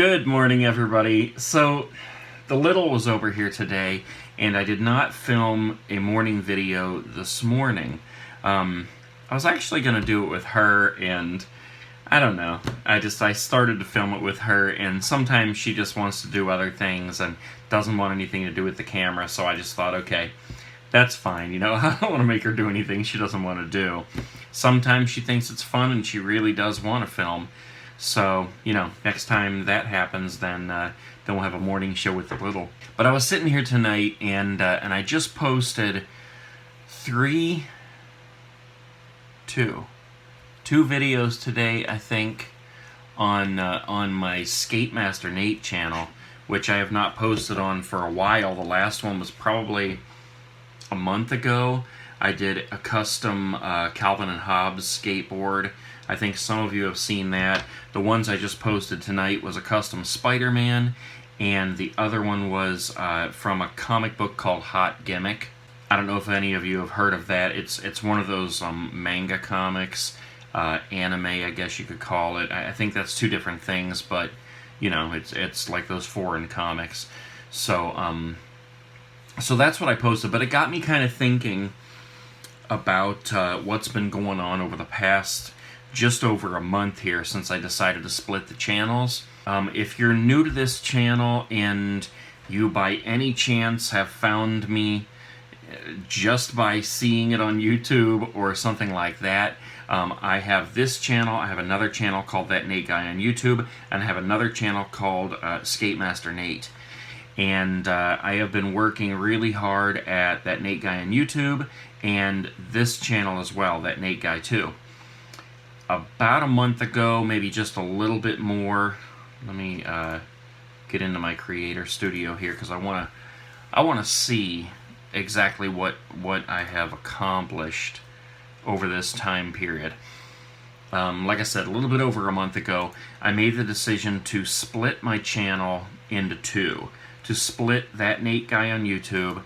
Good morning, everybody. So, the little was over here today, and I did not film a morning video this morning. I was actually going to do it with her, and I don't know. I started to film it with her, and sometimes she just wants to do other things and doesn't want anything to do with the camera, so I just thought, okay, that's fine. You know, I don't want to make her do anything she doesn't want to do. Sometimes she thinks it's fun, and she really does want to film. So, you know, next time that happens, then we'll have a morning show with the little. But I was sitting here tonight, and I just posted two videos today, I think, on my Skate Master Nate channel, which I have not posted on for a while. The last one was probably a month ago. I did a custom Calvin and Hobbes skateboard. I think some of you have seen that. The ones I just posted tonight was a custom Spider-Man, and the other one was from a comic book called Hot Gimmick. I don't know if any of you have heard of that. It's one of those manga comics, anime, I guess you could call it. I think that's two different things, but you know, it's like those foreign comics. So so that's what I posted. But it got me kind of thinking about what's been going on over the past just over a month here since I decided to split the channels. If you're new to this channel and you by any chance have found me just by seeing it on YouTube or something like that, I have this channel, I have another channel called That Nate Guy on YouTube, and I have another channel called Skate Master Nate. And I have been working really hard at That Nate Guy on YouTube and this channel as well, That Nate Guy too. About a month ago, maybe just a little bit more. Let me get into my Creator Studio here because I want to see exactly what I have accomplished over this time period. Like I said, a little bit over a month ago, I made the decision to split my channel into two. To split That Nate Guy on YouTube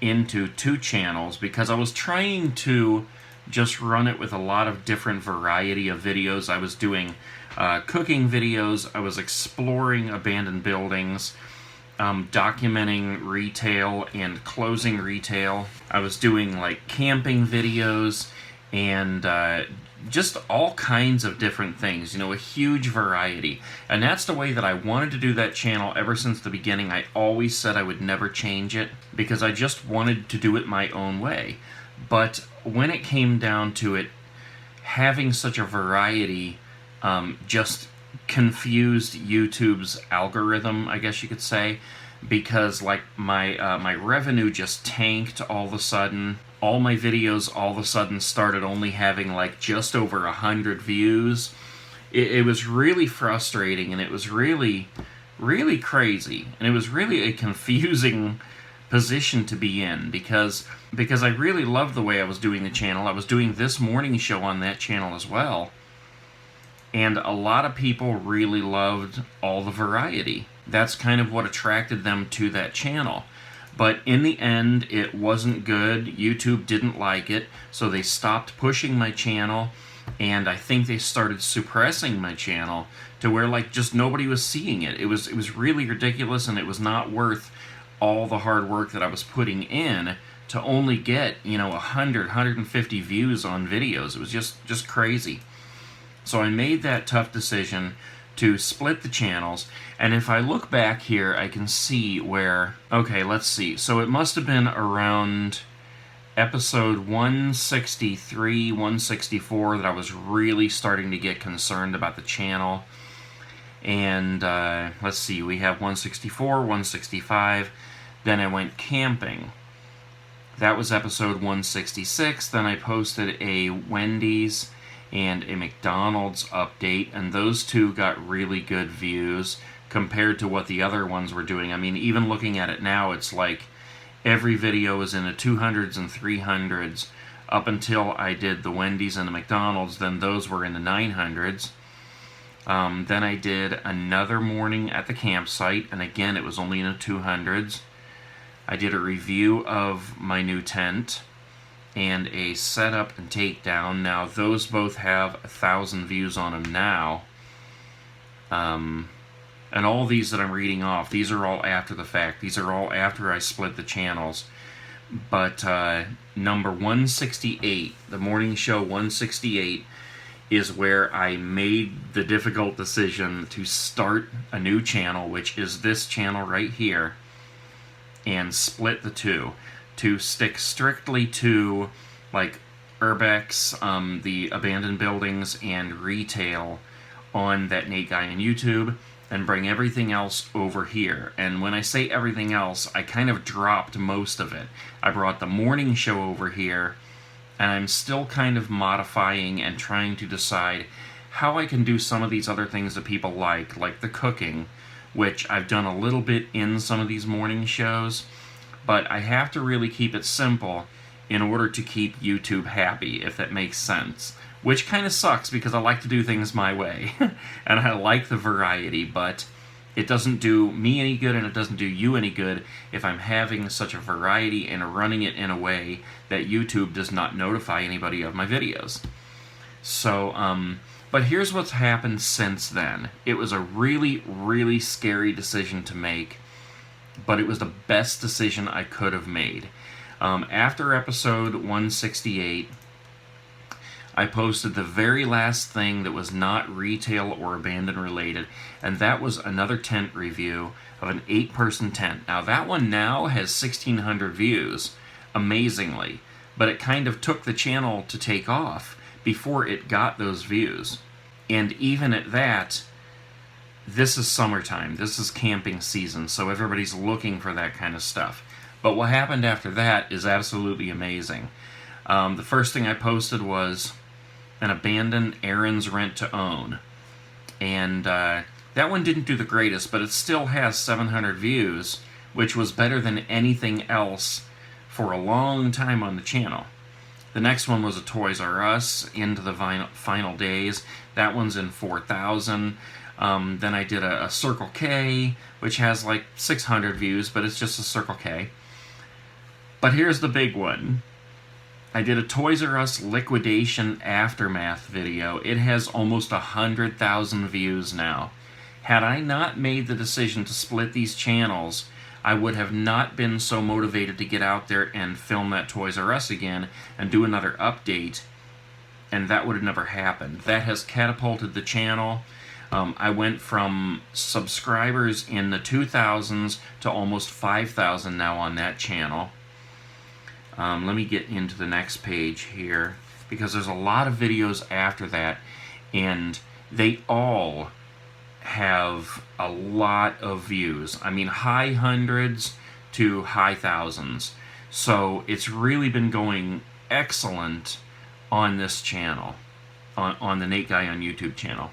into two channels because I was trying to just run it with a lot of different variety of videos. I was doing cooking videos, I was exploring abandoned buildings, documenting retail and closing retail. I was doing like camping videos and just all kinds of different things, you know, a huge variety. And that's the way that I wanted to do that channel ever since the beginning. I always said I would never change it because I just wanted to do it my own way. But when it came down to it, having such a variety just confused YouTube's algorithm, I guess you could say, because like my revenue just tanked all of a sudden. All my videos all of a sudden started only having like just over 100 views. It was really frustrating, and it was really, really crazy, and it was really a confusing position to be in because I really loved the way I was doing the channel. I was doing this morning show on that channel as well, and a lot of people really loved all the variety. That's kind of what attracted them to that channel. But in the end, it wasn't good. YouTube didn't like it, so they stopped pushing my channel, and I think they started suppressing my channel to where like just nobody was seeing it. It was really ridiculous, and it was not worth all the hard work that I was putting in to only get, you know, 100, 150 views on videos. It was just crazy. So I made that tough decision to split the channels, and if I look back here, I can see where, okay, let's see. So it must have been around episode 163, 164 that I was really starting to get concerned about the channel. And let's see, we have 164, 165, then I went camping. That was episode 166. Then I posted a Wendy's and a McDonald's update, and those two got really good views compared to what the other ones were doing. I mean, even looking at it now, it's like every video is in the 200s and 300s up until I did the Wendy's and the McDonald's. Then those were in the 900s. Then I did another morning at the campsite, and again, it was only in the 200s. I did a review of my new tent and a setup and takedown. Now, those both have 1,000 views on them now. And all these that I'm reading off, these are all after the fact. These are all after I split the channels. But number 168, the morning show 168, is where I made the difficult decision to start a new channel, which is this channel right here, and split the two to stick strictly to like urbex, the abandoned buildings, and retail on that Nate Guy on YouTube, and bring everything else over here. And when I say everything else, I kind of dropped most of it. I brought the morning show over here, and I'm still kind of modifying and trying to decide how I can do some of these other things that people like the cooking, which I've done a little bit in some of these morning shows, but I have to really keep it simple in order to keep YouTube happy, if that makes sense. Which kind of sucks because I like to do things my way, and I like the variety, but it doesn't do me any good and it doesn't do you any good if I'm having such a variety and running it in a way that YouTube does not notify anybody of my videos. So, but here's what's happened since then. It was a really, really scary decision to make, but it was the best decision I could have made. After episode 168, I posted the very last thing that was not retail or abandoned related, and that was another tent review of an 8-person tent. Now that one now has 1,600 views, amazingly, but it kind of took the channel to take off before it got those views. And even at that, this is summertime, this is camping season, so everybody's looking for that kind of stuff. But what happened after that is absolutely amazing. The first thing I posted was an abandoned Aaron's Rent to Own. And that one didn't do the greatest, but it still has 700 views, which was better than anything else for a long time on the channel. The next one was a Toys R Us, Into the Final Days. That one's in 4,000. Then I did a Circle K, which has like 600 views, but it's just a Circle K. But here's the big one. I did a Toys R Us liquidation aftermath video. It has almost 100,000 views now. Had I not made the decision to split these channels, I would have not been so motivated to get out there and film that Toys R Us again and do another update, and that would have never happened. That has catapulted the channel. I went from subscribers in the 2,000s to almost 5,000 now on that channel. Let me get into the next page here, because there's a lot of videos after that, and they all have a lot of views. I mean, high hundreds to high thousands. So it's really been going excellent on this channel, on the Nate Guy on YouTube channel.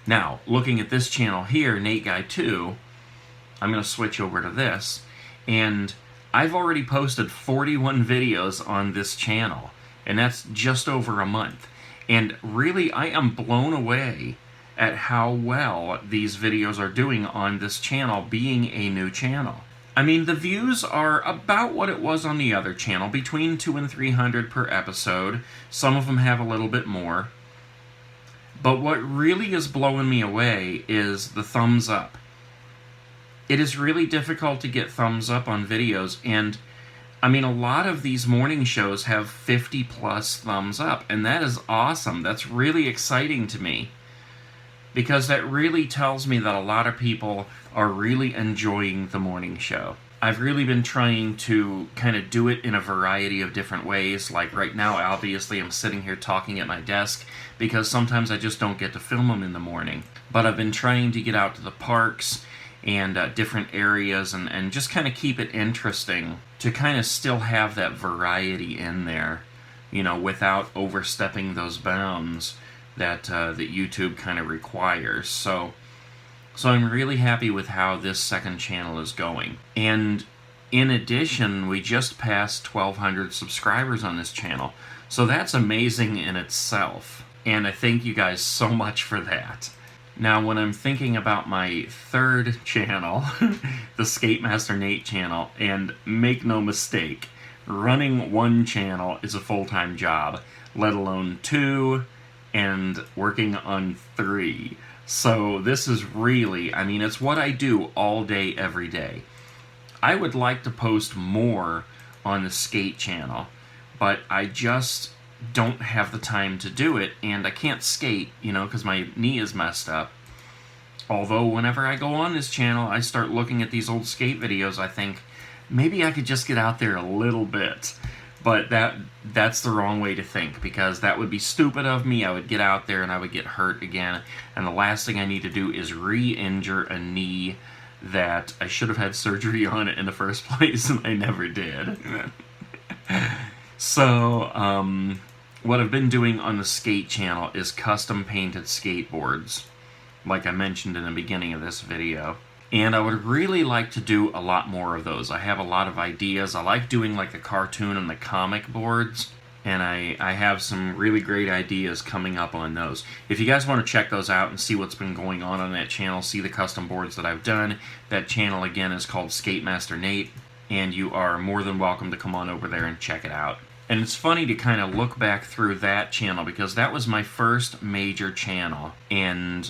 Now, looking at this channel here, Nate Guy 2, I'm going to switch over to this, and I've already posted 41 videos on this channel, and that's just over a month. And really, I am blown away at how well these videos are doing on this channel, being a new channel. I mean, the views are about what it was on the other channel, between 200 and 300 per episode. Some of them have a little bit more. But what really is blowing me away is the thumbs up. It is really difficult to get thumbs up on videos, and I mean, a lot of these morning shows have 50 plus thumbs up, and that is awesome. That's really exciting to me, because that really tells me that a lot of people are really enjoying the morning show. I've really been trying to kind of do it in a variety of different ways. Like right now, obviously, I'm sitting here talking at my desk because sometimes I just don't get to film them in the morning. But I've been trying to get out to the parks and different areas and just kind of keep it interesting to kind of still have that variety in there, you know, without overstepping those bounds that that YouTube kind of requires. So I'm really happy with how this second channel is going. And in addition, we just passed 1,200 subscribers on this channel. So that's amazing in itself. And I thank you guys so much for that. Now, when I'm thinking about my third channel, the Skate Master Nate channel, and make no mistake, running one channel is a full-time job, let alone two, and working on 3. So this is really, I mean, it's what I do all day, every day. I would like to post more on the skate channel, but I just don't have the time to do it, and I can't skate, you know, because my knee is messed up. Although whenever I go on this channel, I start looking at these old skate videos, I think, maybe I could just get out there a little bit. But that's the wrong way to think, because that would be stupid of me. I would get out there and I would get hurt again, and the last thing I need to do is re-injure a knee that I should have had surgery on it in the first place, and I never did. So, what I've been doing on the skate channel is custom painted skateboards, like I mentioned in the beginning of this video. And I would really like to do a lot more of those. I have a lot of ideas. I like doing like the cartoon and the comic boards, and I have some really great ideas coming up on those. If you guys want to check those out and see what's been going on that channel, see the custom boards that I've done, that channel again is called Skate Master Nate, and you are more than welcome to come on over there and check it out. And it's funny to kind of look back through that channel, because that was my first major channel, and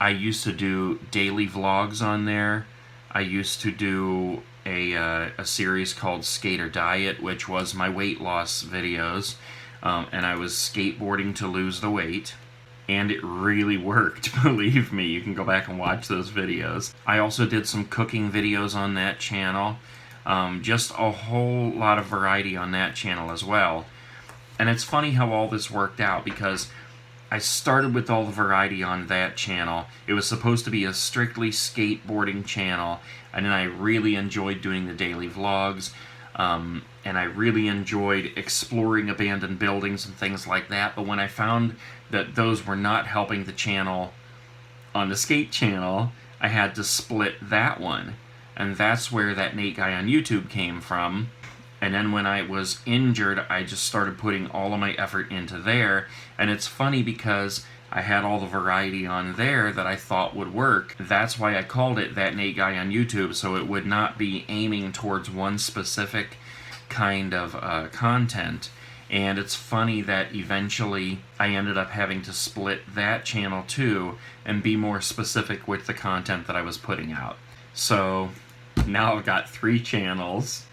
I used to do daily vlogs on there. I used to do a series called Skater Diet, which was my weight loss videos, and I was skateboarding to lose the weight, and it really worked, believe me. You can go back and watch those videos. I also did some cooking videos on that channel, just a whole lot of variety on that channel as well. And it's funny how all this worked out, because I started with all the variety on that channel. It was supposed to be a strictly skateboarding channel, and then I really enjoyed doing the daily vlogs, and I really enjoyed exploring abandoned buildings and things like that. But when I found that those were not helping the channel on the skate channel, I had to split that one. And that's where that Nate guy on YouTube came from. And then when I was injured, I just started putting all of my effort into there. And it's funny because I had all the variety on there that I thought would work. That's why I called it That Nate Guy on YouTube, so it would not be aiming towards one specific kind of content. And it's funny that eventually I ended up having to split that channel too and be more specific with the content that I was putting out. So now I've got 3 channels,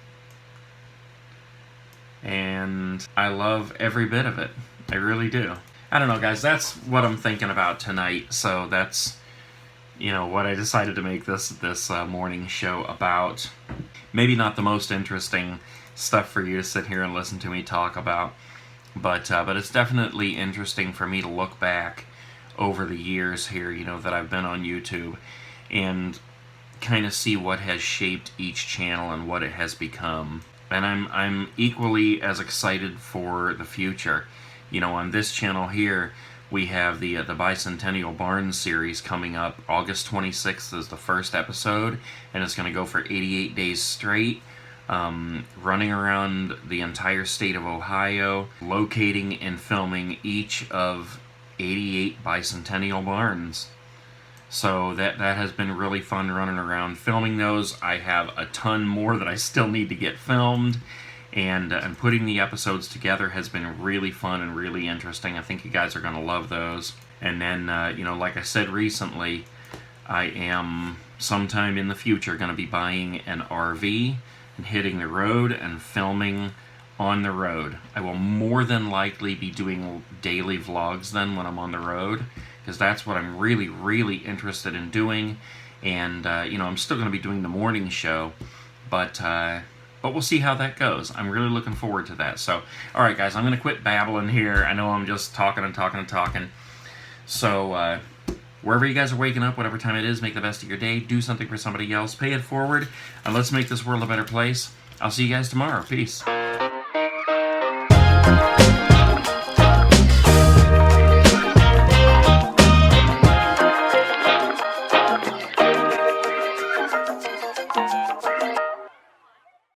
and I love every bit of it. I really do. I don't know, guys, that's what I'm thinking about tonight. So that's, you know, what I decided to make this morning show about. Maybe not the most interesting stuff for you to sit here and listen to me talk about, but it's definitely interesting for me to look back over the years here, you know, that I've been on YouTube, and kind of see what has shaped each channel and what it has become. And I'm equally as excited for the future. You know, on this channel here, we have the Bicentennial Barns series coming up. August 26th is the first episode, and it's going to go for 88 days straight, running around the entire state of Ohio, locating and filming each of 88 bicentennial barns. So that has been really fun running around filming those. I have a ton more that I still need to get filmed, and putting the episodes together has been really fun and really interesting. I think you guys are going to love those. And then, you know, like I said recently, I am sometime in the future going to be buying an RV and hitting the road and filming on the road. I will more than likely be doing daily vlogs then when I'm on the road, because that's what I'm really, really interested in doing. And, you know, I'm still going to be doing the morning show, but we'll see how that goes. I'm really looking forward to that. So, all right, guys, I'm going to quit babbling here. I know I'm just talking and talking and talking. So, wherever you guys are waking up, whatever time it is, make the best of your day. Do something for somebody else. Pay it forward, and let's make this world a better place. I'll see you guys tomorrow. Peace.